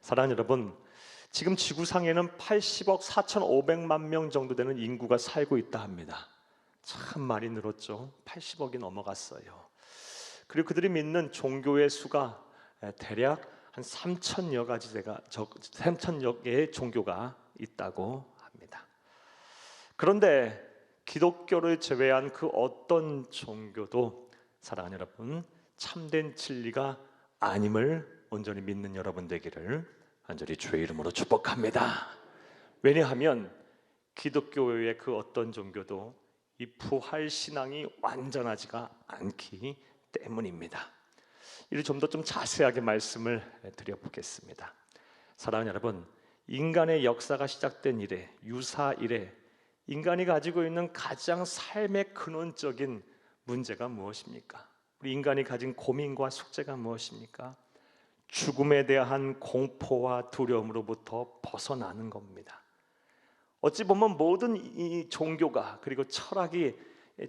사랑하는 여러분, 지금 지구상에는 80억 4,500만 명 정도 되는 인구가 살고 있다 합니다. 참 많이 늘었죠. 80억이 넘어갔어요. 그리고 그들이 믿는 종교의 수가 대략 한 3천여 개의 종교가 있다고 합니다. 그런데 기독교를 제외한 그 어떤 종교도 사랑하는 여러분, 참된 진리가 아님을 온전히 믿는 여러분 되기를 간절히 주의 이름으로 축복합니다. 왜냐하면 기독교의 그 어떤 종교도 이 부활 신앙이 완전하지가 않기 때문입니다. 이를 좀 더 자세하게 말씀을 드려보겠습니다. 사랑하는 여러분, 인간의 역사가 시작된 이래, 유사 이래 인간이 가지고 있는 가장 삶의 근원적인 문제가 무엇입니까? 우리 인간이 가진 고민과 숙제가 무엇입니까? 죽음에 대한 공포와 두려움으로부터 벗어나는 겁니다. 어찌 보면 모든 이 종교가 그리고 철학이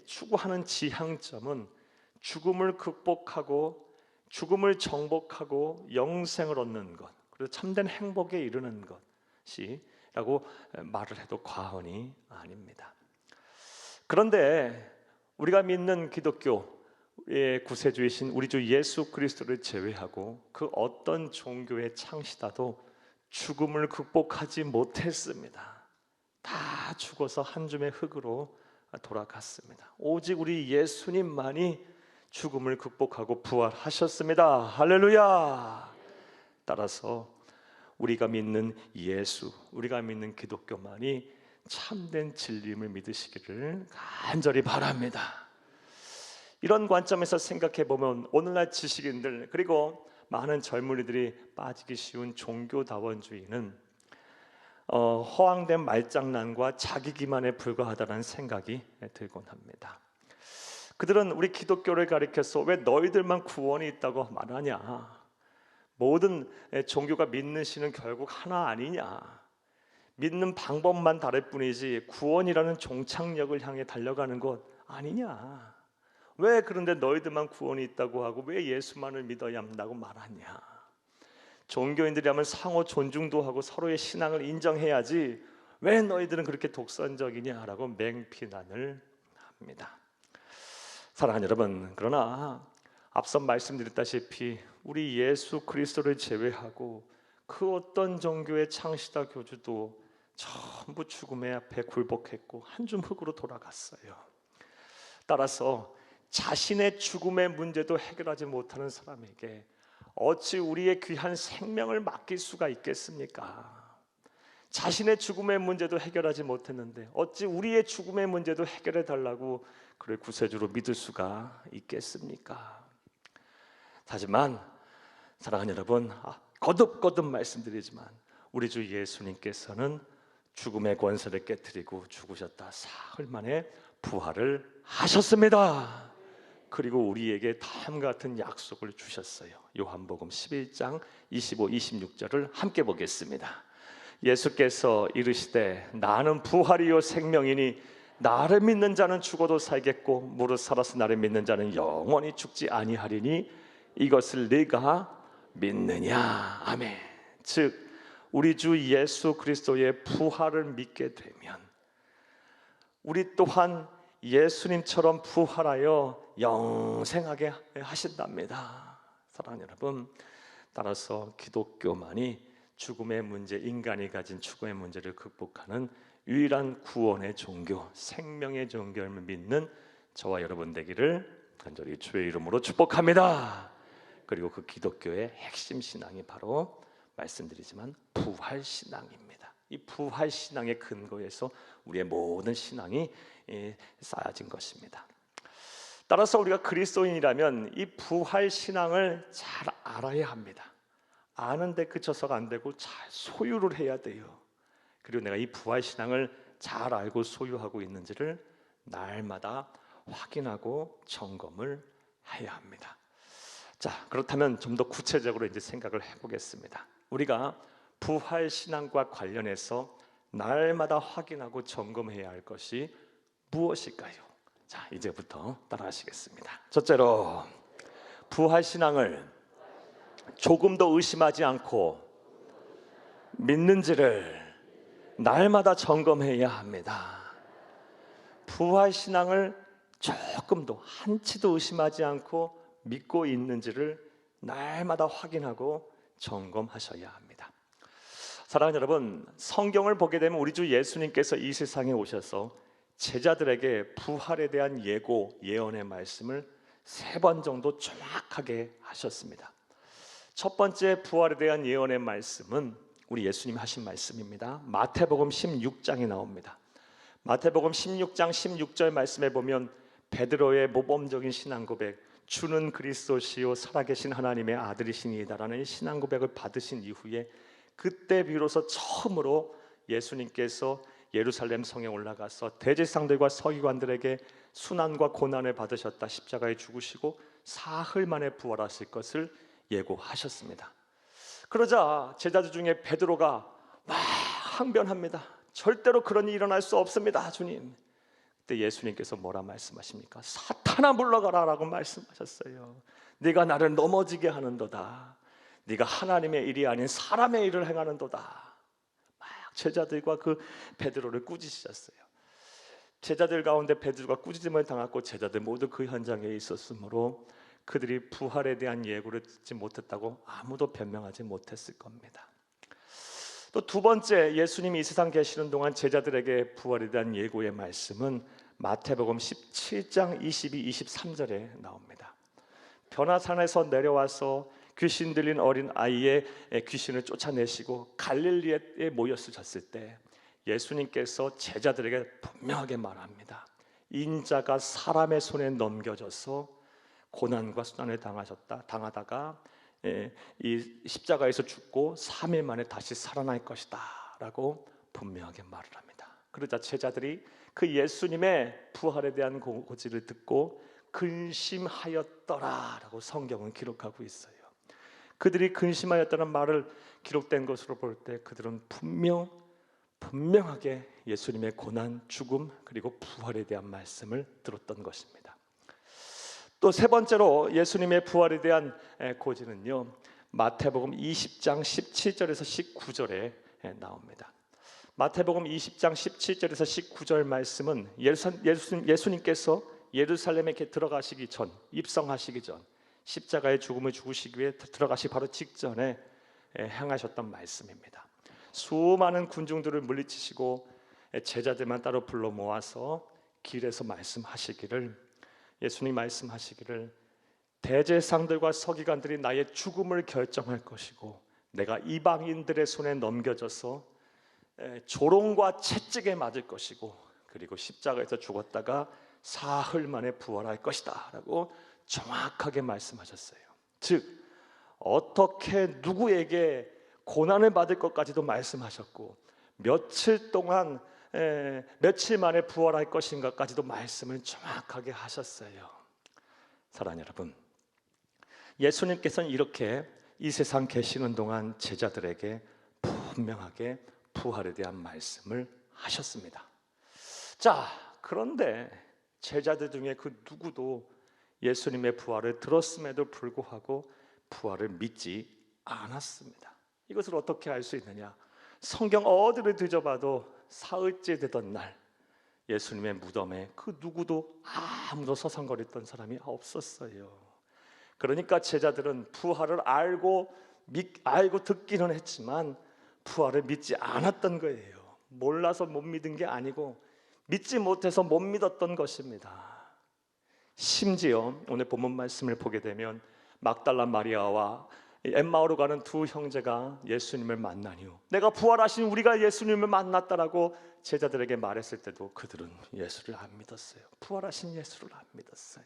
추구하는 지향점은 죽음을 극복하고 죽음을 정복하고 영생을 얻는 것, 그리고 참된 행복에 이르는 것이라고 말을 해도 과언이 아닙니다. 그런데 우리가 믿는 기독교의 구세주이신 우리 주 예수 그리스도를 제외하고 그 어떤 종교의 창시자도 죽음을 극복하지 못했습니다. 다 죽어서 한 줌의 흙으로 돌아갔습니다. 오직 우리 예수님만이 죽음을 극복하고 부활하셨습니다. 할렐루야. 따라서 우리가 믿는 예수, 우리가 믿는 기독교만이 참된 진리임을 믿으시기를 간절히 바랍니다. 이런 관점에서 생각해 보면 오늘날 지식인들 그리고 많은 젊은이들이 빠지기 쉬운 종교다원주의는 허황된 말장난과 자기 기만에 불과하다는 생각이 들곤 합니다. 그들은 우리 기독교를 가리켜서 왜 너희들만 구원이 있다고 말하냐, 모든 종교가 믿는 신은 결국 하나 아니냐, 믿는 방법만 다를 뿐이지 구원이라는 종착역을 향해 달려가는 것 아니냐, 왜 그런데 너희들만 구원이 있다고 하고 왜 예수만을 믿어야 한다고 말하냐, 종교인들이라면 상호 존중도 하고 서로의 신앙을 인정해야지 왜 너희들은 그렇게 독선적이냐라고 맹비난을 합니다. 사랑하는 여러분, 그러나 앞서 말씀드렸다시피 우리 예수 그리스도를 제외하고 그 어떤 종교의 창시자 교주도 전부 죽음의 앞에 굴복했고 한 줌 흙으로 돌아갔어요. 따라서 자신의 죽음의 문제도 해결하지 못하는 사람에게 어찌 우리의 귀한 생명을 맡길 수가 있겠습니까? 자신의 죽음의 문제도 해결하지 못했는데 어찌 우리의 죽음의 문제도 해결해 달라고 그를 구세주로 믿을 수가 있겠습니까? 하지만 사랑하는 여러분, 거듭거듭 말씀드리지만 우리 주 예수님께서는 죽음의 권세를 깨뜨리고 죽으셨다 사흘 만에 부활을 하셨습니다. 그리고 우리에게 다음과 같은 약속을 주셨어요. 요한복음 11장 25, 26절을 함께 보겠습니다. 예수께서 이르시되 나는 부활이요 생명이니 나를 믿는 자는 죽어도 살겠고 무릇 살아서 나를 믿는 자는 영원히 죽지 아니하리니 이것을 네가 믿느냐. 아멘. 즉 우리 주 예수 그리스도의 부활을 믿게 되면 우리 또한 예수님처럼 부활하여 영생하게 하신답니다. 사랑하는 여러분, 따라서 기독교만이 죽음의 문제, 인간이 가진 죽음의 문제를 극복하는 유일한 구원의 종교, 생명의 종교를 믿는 저와 여러분 되기를 간절히 주의 이름으로 축복합니다. 그리고 그 기독교의 핵심 신앙이 바로 말씀드리지만 부활 신앙입니다. 이 부활 신앙의 근거에서 우리의 모든 신앙이 쌓여진 것입니다. 따라서 우리가 그리스도인이라면 이 부활 신앙을 잘 알아야 합니다. 아는데 그쳐서가 안 되고 잘 소유를 해야 돼요. 그리고 내가 이 부활 신앙을 잘 알고 소유하고 있는지를 날마다 확인하고 점검을 해야 합니다. 자, 그렇다면 좀 더 구체적으로 이제 생각을 해보겠습니다. 우리가 부활 신앙과 관련해서 날마다 확인하고 점검해야 할 것이 무엇일까요? 자, 이제부터 따라하시겠습니다. 첫째로, 부활 신앙을 조금 더 의심하지 않고 믿는지를 날마다 점검해야 합니다. 부활신앙을 조금도 한치도 의심하지 않고 믿고 있는지를 날마다 확인하고 점검하셔야 합니다. 사랑하는 여러분, 성경을 보게 되면 우리 주 예수님께서 이 세상에 오셔서 제자들에게 부활에 대한 예고, 예언의 말씀을 3번 정도 정확하게 하셨습니다. 첫 번째 부활에 대한 예언의 말씀은 우리 예수님이 하신 말씀입니다. 마태복음 16장에 나옵니다. 마태복음 16장 16절 말씀에 보면 베드로의 모범적인 신앙 고백, 주는 그리스도시요 살아계신 하나님의 아들이시니이다라는 신앙 고백을 받으신 이후에 그때 비로소 처음으로 예수님께서 예루살렘 성에 올라가서 대제사장들과 서기관들에게 순환과 고난을 받으셨다, 십자가에 죽으시고 사흘 만에 부활하실 것을 예고하셨습니다. 그러자 제자들 중에 베드로가 막 항변합니다. 절대로 그런 일이 일어날 수 없습니다, 주님. 그때 예수님께서 뭐라 말씀하십니까? 사탄아 물러가라 라고 말씀하셨어요. 네가 나를 넘어지게 하는도다. 네가 하나님의 일이 아닌 사람의 일을 행하는도다. 막 제자들과 그 베드로를 꾸짖으셨어요. 제자들 가운데 베드로가 꾸짖음을 당했고 제자들 모두 그 현장에 있었으므로 그들이 부활에 대한 예고를 듣지 못했다고 아무도 변명하지 못했을 겁니다. 또 두 번째, 예수님이 이 세상 계시는 동안 제자들에게 부활에 대한 예고의 말씀은 마태복음 17장 22, 23절에 나옵니다. 변화산에서 내려와서 귀신 들린 어린 아이의 귀신을 쫓아내시고 갈릴리에 모였을 때 예수님께서 제자들에게 분명하게 말합니다. 인자가 사람의 손에 넘겨져서 고난과 수난을 당하다가 이 십자가에서 죽고 3일 만에 다시 살아날 것이다 라고 분명하게 말을 합니다. 그러자 제자들이 그 예수님의 부활에 대한 고지를 듣고 근심하였더라 라고 성경은 기록하고 있어요. 그들이 근심하였다는 말을 기록된 것으로 볼 때 그들은 분명하게 예수님의 고난, 죽음 그리고 부활에 대한 말씀을 들었던 것입니다. 또 세 번째로 예수님의 부활에 대한 고지는요, 마태복음 20장 17절에서 19절에 나옵니다. 마태복음 20장 17절에서 19절 말씀은 예수님께서 예루살렘에 들어가시기 전, 입성하시기 전, 십자가의 죽음을 죽으시기 위해 들어가시 바로 직전에 행하셨던 말씀입니다. 수많은 군중들을 물리치시고 제자들만 따로 불러 모아서 길에서 예수님 말씀하시기를 대제사장들과 서기관들이 나의 죽음을 결정할 것이고 내가 이방인들의 손에 넘겨져서 조롱과 채찍에 맞을 것이고 그리고 십자가에서 죽었다가 사흘 만에 부활할 것이다 라고 정확하게 말씀하셨어요. 즉 어떻게 누구에게 고난을 받을 것까지도 말씀하셨고 며칠 만에 부활할 것인가까지도 말씀을 정확하게 하셨어요. 사랑하는 여러분, 예수님께서는 이렇게 이 세상 계시는 동안 제자들에게 분명하게 부활에 대한 말씀을 하셨습니다. 자, 그런데 제자들 중에 그 누구도 예수님의 부활을 들었음에도 불구하고 부활을 믿지 않았습니다. 이것을 어떻게 알 수 있느냐? 성경 어디를 뒤져봐도 사흘째 되던 날 예수님의 무덤에 그 누구도 아무도 서성거렸던 사람이 없었어요. 그러니까 제자들은 부활을 알고 듣기는 했지만 부활을 믿지 않았던 거예요. 몰라서 못 믿은 게 아니고 믿지 못해서 못 믿었던 것입니다. 심지어 오늘 본문 말씀을 보게 되면 막달라 마리아와 엠마오로 가는 두 형제가 예수님을 만난 이후 내가 부활하신 우리가 예수님을 만났다라고 제자들에게 말했을 때도 그들은 예수를 안 믿었어요. 부활하신 예수를 안 믿었어요.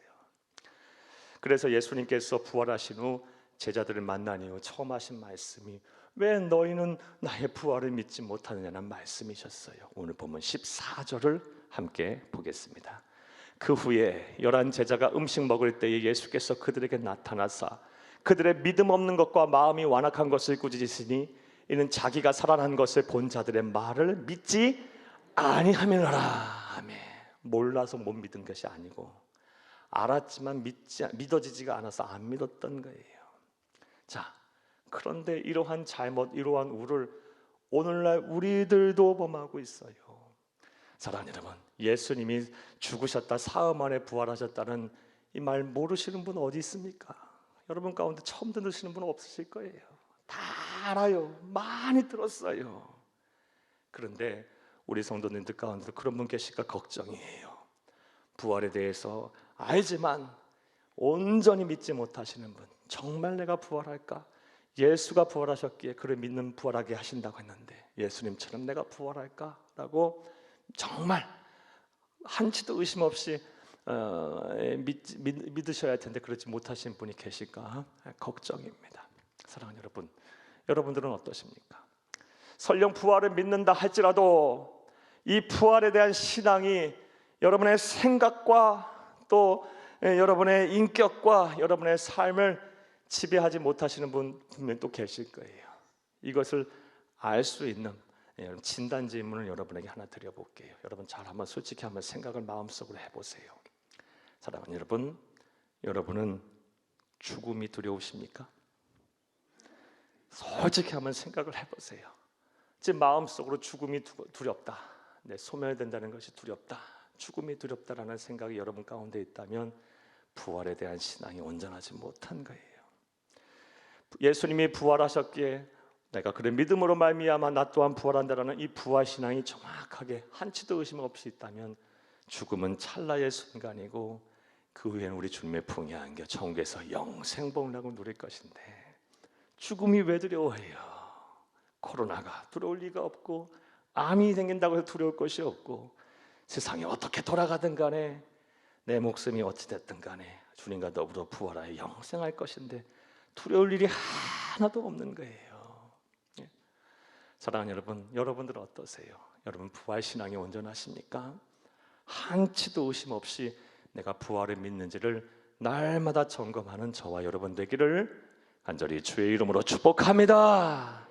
그래서 예수님께서 부활하신 후 제자들을 만난 이후 처음 하신 말씀이 왜 너희는 나의 부활을 믿지 못하느냐는 말씀이셨어요. 오늘 보면 14절을 함께 보겠습니다. 그 후에 11 제자가 음식 먹을 때에 예수께서 그들에게 나타나사 그들의 믿음 없는 것과 마음이 완악한 것을 꾸짖으시니 이는 자기가 살아난 것을 본 자들의 말을 믿지 아니함이라. 아멘. 몰라서 못 믿은 것이 아니고 알았지만 믿어지지가 않아서 안 믿었던 거예요. 자, 그런데 이러한 잘못, 이러한 우를 오늘날 우리들도 범하고 있어요. 사랑하는 여러분, 예수님이 죽으셨다 사흘 만에 부활하셨다는 이 말 모르시는 분 어디 있습니까? 여러분 가운데 처음 들으시는 분은 없으실 거예요. 다 알아요. 많이 들었어요. 그런데 우리 성도님들 가운데도 그런 분 계실까 걱정이에요. 부활에 대해서 알지만 온전히 믿지 못하시는 분, 정말 내가 부활할까? 예수가 부활하셨기에 그를 믿는 부활하게 하신다고 했는데 예수님처럼 내가 부활할까? 라고 정말 한치도 의심 없이 믿으셔야 할 텐데 그렇지 못하신 분이 계실까 걱정입니다. 사랑하는 여러분, 여러분들은 어떠십니까? 설령 부활을 믿는다 할지라도 이 부활에 대한 신앙이 여러분의 생각과 또 여러분의 인격과 여러분의 삶을 지배하지 못하시는 분 분명히 또 계실 거예요. 이것을 알 수 있는 진단 질문을 여러분에게 하나 드려볼게요. 여러분 잘 한번 솔직히 한번 생각을 마음속으로 해보세요. 사랑하는 여러분, 여러분은 죽음이 두려우십니까? 솔직히 한번 생각을 해보세요. 제 마음속으로 죽음이 두렵다, 내 소멸된다는 것이 두렵다, 죽음이 두렵다라는 생각이 여러분 가운데 있다면 부활에 대한 신앙이 온전하지 못한 거예요. 예수님이 부활하셨기에 내가 그를 믿음으로 말미암아 나 또한 부활한다라는 이 부활 신앙이 정확하게 한치도 의심 없이 있다면 죽음은 찰나의 순간이고 그 후에는 우리 주님의 풍에 안겨 천국에서 영생복락을 누릴 것인데 죽음이 왜 두려워해요? 코로나가 두려울 리가 없고 암이 생긴다고 해서 두려울 것이 없고 세상이 어떻게 돌아가든 간에 내 목숨이 어찌됐든 간에 주님과 더불어 부활하여 영생할 것인데 두려울 일이 하나도 없는 거예요. 사랑하는 여러분, 여러분들은 어떠세요? 여러분 부활 신앙이 온전하십니까? 한치도 의심 없이 내가 부활을 믿는지를 날마다 점검하는 저와 여러분 되기를 간절히 주의 이름으로 축복합니다.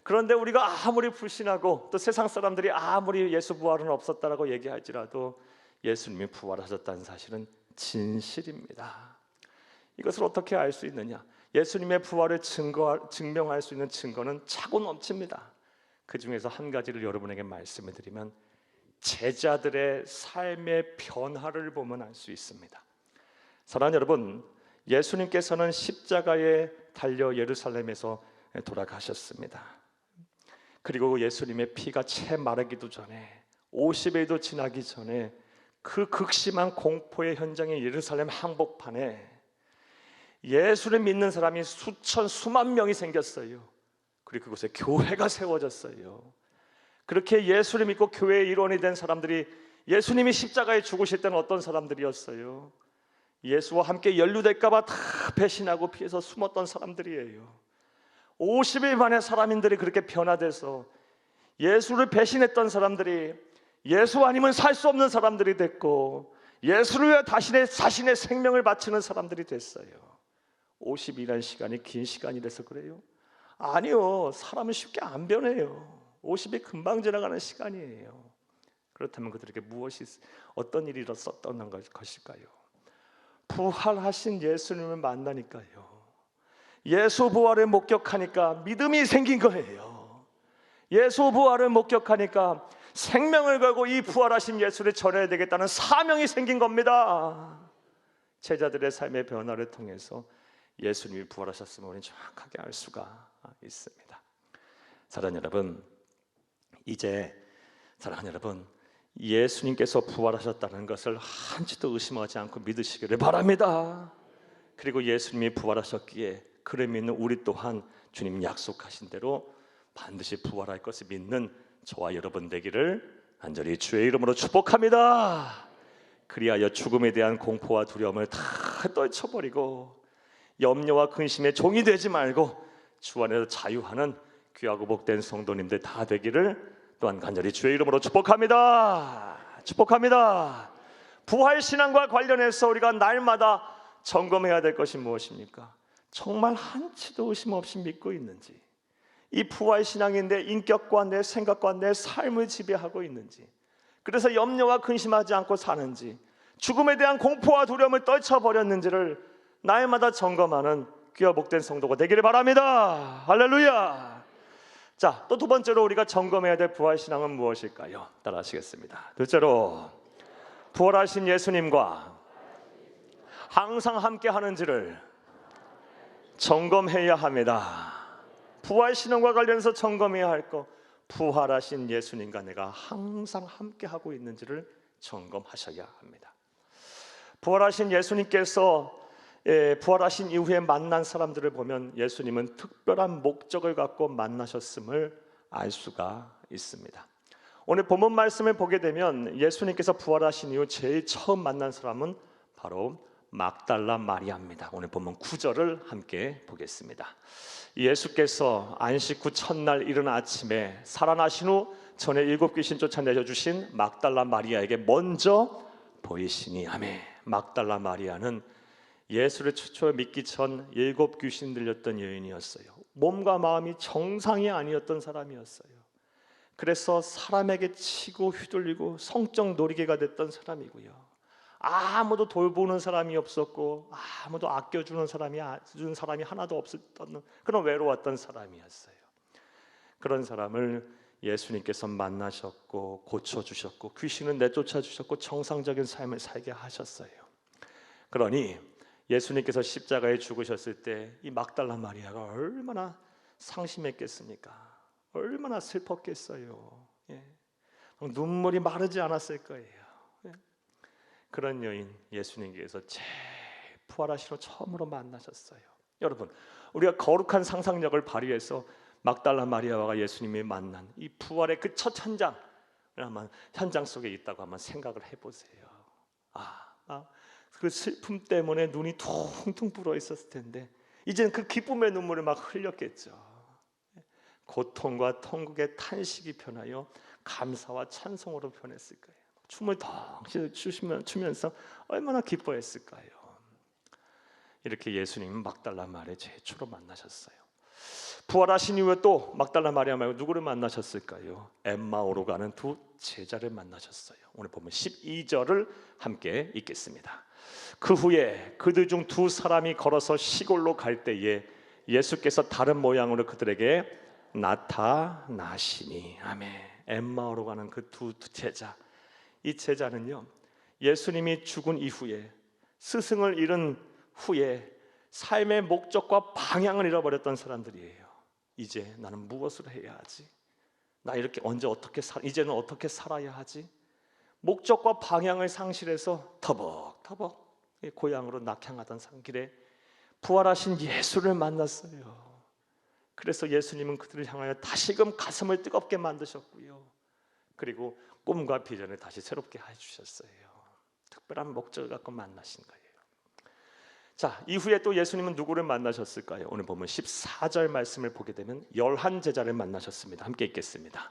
그런데 우리가 아무리 불신하고 또 세상 사람들이 아무리 예수 부활은 없었다라고 얘기할지라도 예수님이 부활하셨다는 사실은 진실입니다. 이것을 어떻게 알 수 있느냐? 예수님의 부활을 증명할 수 있는 증거는 차고 넘칩니다. 그 중에서 한 가지를 여러분에게 말씀을 드리면 제자들의 삶의 변화를 보면 알 수 있습니다. 사랑하는 여러분, 예수님께서는 십자가에 달려 예루살렘에서 돌아가셨습니다. 그리고 예수님의 피가 채 마르기도 전에 50일도 지나기 전에 그 극심한 공포의 현장의 예루살렘 한복판에 예수를 믿는 사람이 수만 명이 생겼어요. 그리고 그곳에 교회가 세워졌어요. 그렇게 예수를 믿고 교회의 일원이 된 사람들이 예수님이 십자가에 죽으실 때는 어떤 사람들이었어요? 예수와 함께 연루될까 봐 다 배신하고 피해서 숨었던 사람들이에요. 50일 만에 사람인들이 그렇게 변화돼서 예수를 배신했던 사람들이 예수 아니면 살 수 없는 사람들이 됐고 예수를 위해 자신의 생명을 바치는 사람들이 됐어요. 50일이라는 시간이 긴 시간이라서 그래요? 아니요, 사람은 쉽게 안 변해요. 50이 금방 지나가는 시간이에요. 그렇다면 그들에게 어떤 일이 일어났던 것일까요? 부활하신 예수님을 만나니까요, 예수 부활을 목격하니까 믿음이 생긴 거예요. 예수 부활을 목격하니까 생명을 걸고 이 부활하신 예수를 전해야 되겠다는 사명이 생긴 겁니다. 제자들의 삶의 변화를 통해서 예수님이 부활하셨음을 우리는 정확하게 알 수가 있습니다. 사랑하는 여러분, 이제 사랑하는 여러분, 예수님께서 부활하셨다는 것을 한치도 의심하지 않고 믿으시기를 바랍니다. 그리고 예수님이 부활하셨기에 그를 믿는 우리 또한 주님 약속하신 대로 반드시 부활할 것을 믿는 저와 여러분 되기를 간절히 주의 이름으로 축복합니다. 그리하여 죽음에 대한 공포와 두려움을 다 떨쳐버리고 염려와 근심의 종이 되지 말고 주 안에서 자유하는 귀하고 복된 성도님들 다 되기를 또한 간절히 주의 이름으로 축복합니다. 축복합니다. 부활신앙과 관련해서 우리가 날마다 점검해야 될 것이 무엇입니까? 정말 한치도 의심 없이 믿고 있는지, 이 부활신앙이 내 인격과 내 생각과 내 삶을 지배하고 있는지, 그래서 염려와 근심하지 않고 사는지, 죽음에 대한 공포와 두려움을 떨쳐버렸는지를 날마다 점검하는 귀하 복된 성도가 되기를 바랍니다. 할렐루야. 자, 또 두 번째로 우리가 점검해야 될 부활신앙은 무엇일까요? 따라하시겠습니다. 둘째로, 부활하신 예수님과 항상 함께 하는지를 점검해야 합니다. 부활신앙과 관련해서 점검해야 할 것, 부활하신 예수님과 내가 항상 함께 하고 있는지를 점검하셔야 합니다. 부활하신 예수님께서 부활하신 이후에 만난 사람들을 보면 예수님은 특별한 목적을 갖고 만나셨음을 알 수가 있습니다. 오늘 본문 말씀을 보게 되면 예수님께서 부활하신 이후 제일 처음 만난 사람은 바로 막달라 마리아입니다. 오늘 본문 9절을 함께 보겠습니다. 예수께서 안식 후 첫날 이른 아침에 살아나신 후 전에 7 귀신 쫓아내려 주신 막달라 마리아에게 먼저 보이시니, 아멘. 막달라 마리아는 예수를 최초 믿기 전 7 귀신 들렸던 여인이었어요. 몸과 마음이 정상이 아니었던 사람이었어요. 그래서 사람에게 치고 휘둘리고 성적 놀이개가 됐던 사람이고요. 아무도 돌보는 사람이 없었고 아무도 아껴주는 사람이 하나도 없었던 그런 외로웠던 사람이었어요. 그런 사람을 예수님께서 만나셨고 고쳐주셨고 귀신은 내쫓아 주셨고 정상적인 삶을 살게 하셨어요. 그러니 예수님께서 십자가에 죽으셨을 때 이 막달라 마리아가 얼마나 상심했겠습니까? 얼마나 슬펐겠어요. 눈물이 마르지 않았을 거예요. 그런 여인 예수님께서 부활하시러 처음으로 만나셨어요. 여러분, 우리가 거룩한 상상력을 발휘해서 막달라 마리아와 예수님이 만난 이 부활의 그 첫 현장 속에 있다고 한번 생각을 해보세요. 그 슬픔 때문에 눈이 퉁퉁 불어 있었을 텐데 이제는 그 기쁨의 눈물을 막 흘렸겠죠. 고통과 통곡의 탄식이 변하여 감사와 찬송으로 변했을 거예요. 춤을 덩 추면서 얼마나 기뻐했을까요? 이렇게 예수님은 막달라 마리아 최초로 만나셨어요. 부활하신 이후에 또 막달라 마리아 말고 누구를 만나셨을까요? 엠마오로 가는 두 제자를 만나셨어요. 오늘 보면 12절을 함께 읽겠습니다. 그 후에 그들 중 두 사람이 걸어서 시골로 갈 때에 예수께서 다른 모양으로 그들에게 나타나시니, 아멘. 엠마오로 가는 그 두 제자, 이 제자는요, 예수님이 죽은 이후에 스승을 잃은 후에 삶의 목적과 방향을 잃어버렸던 사람들이에요. 이제 나는 무엇을 해야 하지? 나 이렇게 이제는 어떻게 살아야 하지? 목적과 방향을 상실해서 터벅터벅 고향으로 낙향하던 길에 부활하신 예수를 만났어요. 그래서 예수님은 그들을 향하여 다시금 가슴을 뜨겁게 만드셨고요. 그리고 꿈과 비전을 다시 새롭게 해주셨어요. 특별한 목적을 갖고 만나신 거예요. 자, 이후에 또 예수님은 누구를 만나셨을까요? 오늘 보면 14절 말씀을 보게 되면 11 제자를 만나셨습니다. 함께 읽겠습니다.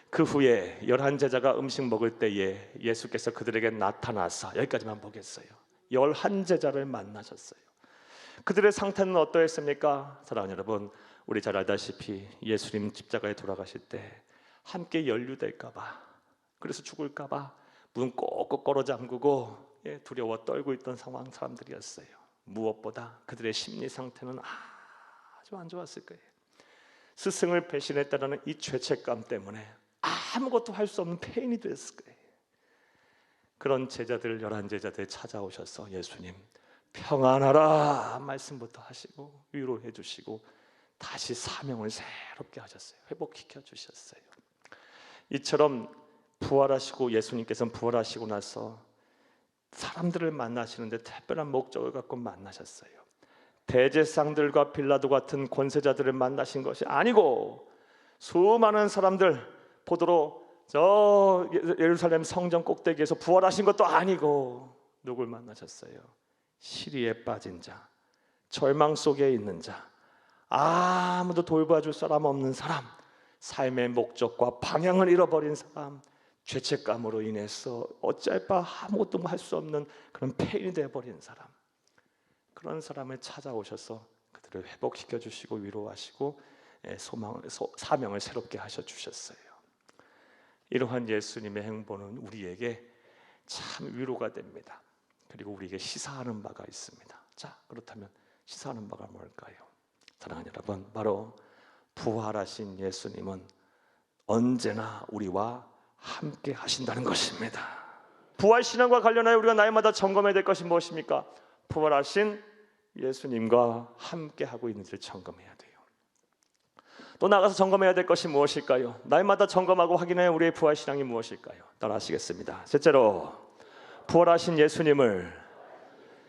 그 후에 11 제자가 음식 먹을 때에 예수께서 그들에게 나타나서, 여기까지만 보겠어요. 11 제자를 만나셨어요. 그들의 상태는 어떠했습니까? 사랑하는 여러분, 우리 잘 알다시피 예수님 십자가에 돌아가실 때 함께 연루될까봐, 그래서 죽을까봐 문 꼭꼭 걸어 잠그고 두려워 떨고 있던 사람들이었어요. 무엇보다 그들의 심리 상태는 아주 안 좋았을 거예요. 스승을 배신했다는 이 죄책감 때문에 아무것도 할 수 없는 폐인이 됐을 거예요. 그런 제자들, 11 제자들 찾아오셔서 예수님 평안하라 말씀부터 하시고 위로해 주시고 다시 사명을 새롭게 하셨어요. 회복시켜 주셨어요. 이처럼 부활하시고 예수님께서는 부활하시고 나서 사람들을 만나시는데 특별한 목적을 갖고 만나셨어요. 대제사장들과 빌라도 같은 권세자들을 만나신 것이 아니고 수많은 사람들 보도록 저 예루살렘 성전 꼭대기에서 부활하신 것도 아니고 누굴 만나셨어요? 시리에 빠진 자, 절망 속에 있는 자, 아무도 돌봐줄 사람 없는 사람, 삶의 목적과 방향을 잃어버린 사람, 죄책감으로 인해서 어쩔 바 아무것도 할 수 없는 그런 폐인이 되어버린 사람, 그런 사람을 찾아오셔서 그들을 회복시켜 주시고 위로하시고 사명을 새롭게 하셔 주셨어요. 이러한 예수님의 행보는 우리에게 참 위로가 됩니다. 그리고 우리에게 시사하는 바가 있습니다. 자, 그렇다면 시사하는 바가 뭘까요? 사랑하는 여러분, 바로 부활하신 예수님은 언제나 우리와 함께 하신다는 것입니다. 부활신앙과 관련하여 우리가 날마다 점검해야 될 것이 무엇입니까? 부활하신 예수님과 함께 하고 있는지를 점검해야 돼요. 또 나가서 점검해야 될 것이 무엇일까요? 날마다 점검하고 확인해야 우리의 부활신앙이 무엇일까요? 따라하시겠습니다. 셋째로, 부활하신 예수님을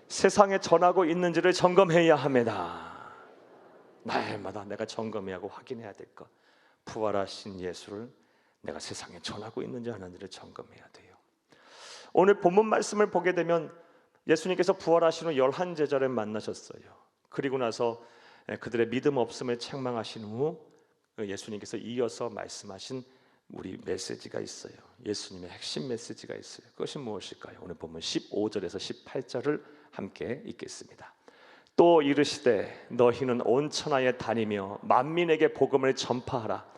세상에 전하고 있는지를 점검해야 합니다. 날마다 내가 점검해야 하고 확인해야 될 것, 부활하신 예수를 내가 세상에 전하고 있는지 하는지를 점검해야 돼요. 오늘 본문 말씀을 보게 되면 예수님께서 부활하신 후 11제자를 만나셨어요. 그리고 나서 그들의 믿음 없음을 책망하신 후 예수님께서 이어서 말씀하신 우리 메시지가 있어요. 예수님의 핵심 메시지가 있어요. 그것이 무엇일까요? 오늘 본문 15절에서 18절을 함께 읽겠습니다. 또 이르시되 너희는 온 천하에 다니며 만민에게 복음을 전파하라.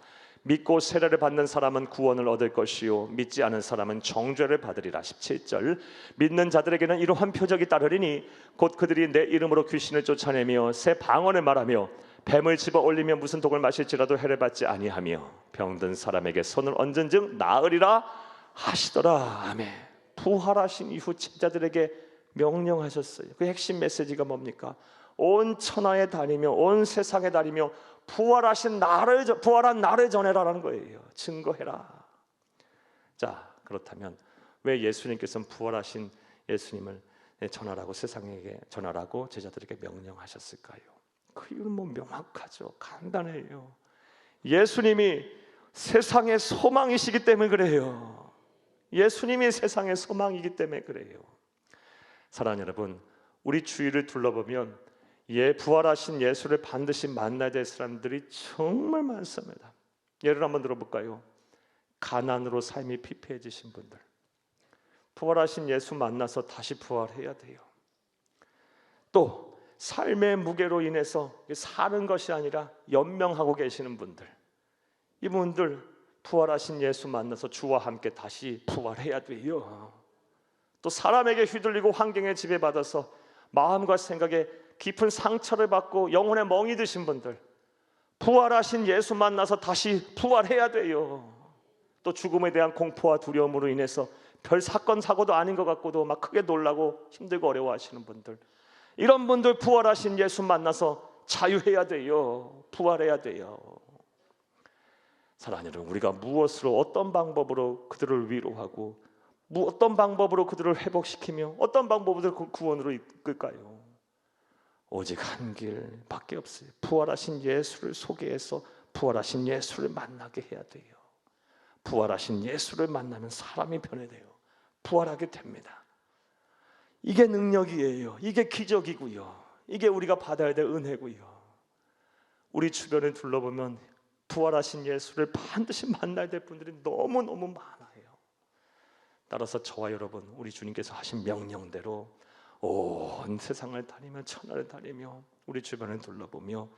믿고 세례를 받는 사람은 구원을 얻을 것이요 믿지 않은 사람은 정죄를 받으리라. 17절, 믿는 자들에게는 이러한 표적이 따르리니 곧 그들이 내 이름으로 귀신을 쫓아내며 새 방언을 말하며 뱀을 집어 올리며 무슨 독을 마실지라도 해를 받지 아니하며 병든 사람에게 손을 얹은 즉 나으리라 하시더라. 아멘. 부활하신 이후 제자들에게 명령하셨어요. 그 핵심 메시지가 뭡니까? 온 천하에 다니며 온 세상에 다니며 부활한 나를 전해라라는 거예요. 증거해라. 자, 그렇다면 왜 예수님께서는 부활하신 예수님을 전하라고 세상에게 전하라고 제자들에게 명령하셨을까요? 그 이유는 뭐 명확하죠. 간단해요. 예수님이 세상의 소망이시기 때문에 그래요. 예수님이 세상의 소망이기 때문에 그래요. 사랑하는 여러분, 우리 주위를 둘러보면 부활하신 예수를 반드시 만나야 될 사람들이 정말 많습니다. 예를 한번 들어볼까요? 가난으로 삶이 피폐해지신 분들, 부활하신 예수 만나서 다시 부활해야 돼요. 또 삶의 무게로 인해서 사는 것이 아니라 연명하고 계시는 분들, 이분들 부활하신 예수 만나서 주와 함께 다시 부활해야 돼요. 또 사람에게 휘둘리고 환경에 지배받아서 마음과 생각에 깊은 상처를 받고 영혼에 멍이 드신 분들, 부활하신 예수 만나서 다시 부활해야 돼요. 또 죽음에 대한 공포와 두려움으로 인해서 별 사건 사고도 아닌 것 같고도 막 크게 놀라고 힘들고 어려워하시는 분들, 이런 분들 부활하신 예수 만나서 자유해야 돼요. 부활해야 돼요. 사랑하는 여러분, 우리가 무엇으로 어떤 방법으로 그들을 위로하고 어떤 방법으로 그들을 회복시키며 어떤 방법으로 구원으로 이끌까요? 오직 한 길밖에 없어요. 부활하신 예수를 소개해서 부활하신 예수를 만나게 해야 돼요. 부활하신 예수를 만나면 사람이 변해돼요. 부활하게 됩니다. 이게 능력이에요. 이게 기적이고요. 이게 우리가 받아야 될 은혜고요. 우리 주변을 둘러보면 부활하신 예수를 반드시 만나야 될 분들이 너무너무 많아요. 따라서 저와 여러분, 우리 주님께서 하신 명령대로 온 세상을 다니며 천하를 다니며 우리 주변을 둘러보며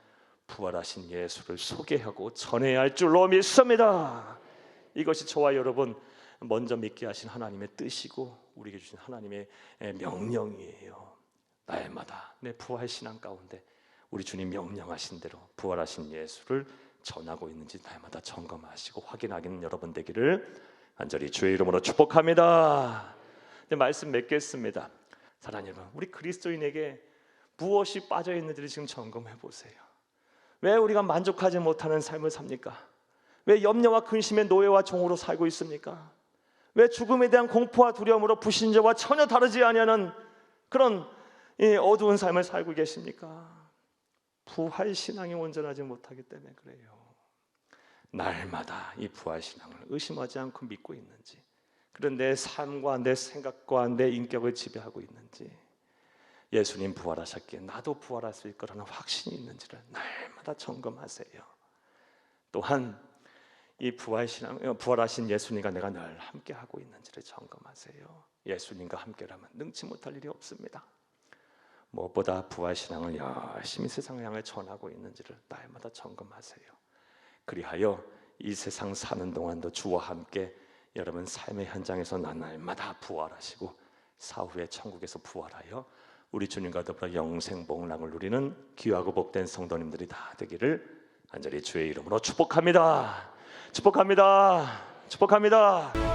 부활하신 예수를 소개하고 전해야 할 줄로 믿습니다. 이것이 저와 여러분 먼저 믿게 하신 하나님의 뜻이고 우리에게 주신 하나님의 명령이에요. 날마다 내 부활신앙 가운데 우리 주님 명령하신 대로 부활하신 예수를 전하고 있는지 날마다 점검하시고 확인하기는 여러분 되기를 간절히 주의 이름으로 축복합니다. 말씀 맺겠습니다. 사랑하는 여러분, 우리 그리스도인에게 무엇이 빠져 있는지를 지금 점검해 보세요. 왜 우리가 만족하지 못하는 삶을 삽니까? 왜 염려와 근심의 노예와 종으로 살고 있습니까? 왜 죽음에 대한 공포와 두려움으로 불신자와 전혀 다르지 아니하는 그런 어두운 삶을 살고 계십니까? 부활신앙이 온전하지 못하기 때문에 그래요. 날마다 이 부활신앙을 의심하지 않고 믿고 있는지, 그런 내 삶과 내 생각과 내 인격을 지배하고 있는지, 예수님 부활하셨기에 나도 부활할 수 있을 거라는 확신이 있는지를 날마다 점검하세요. 또한 이 부활하신 예수님과 내가 늘 함께하고 있는지를 점검하세요. 예수님과 함께라면 능치 못할 일이 없습니다. 무엇보다 부활신앙을 열심히 세상을 향해 전하고 있는지를 날마다 점검하세요. 그리하여 이 세상 사는 동안도 주와 함께 여러분 삶의 현장에서 날마다 부활하시고 사후에 천국에서 부활하여 우리 주님과 더불어 영생 복락을 누리는 귀하고 복된 성도님들이 다 되기를 간절히 주의 이름으로 축복합니다. 축복합니다. 축복합니다.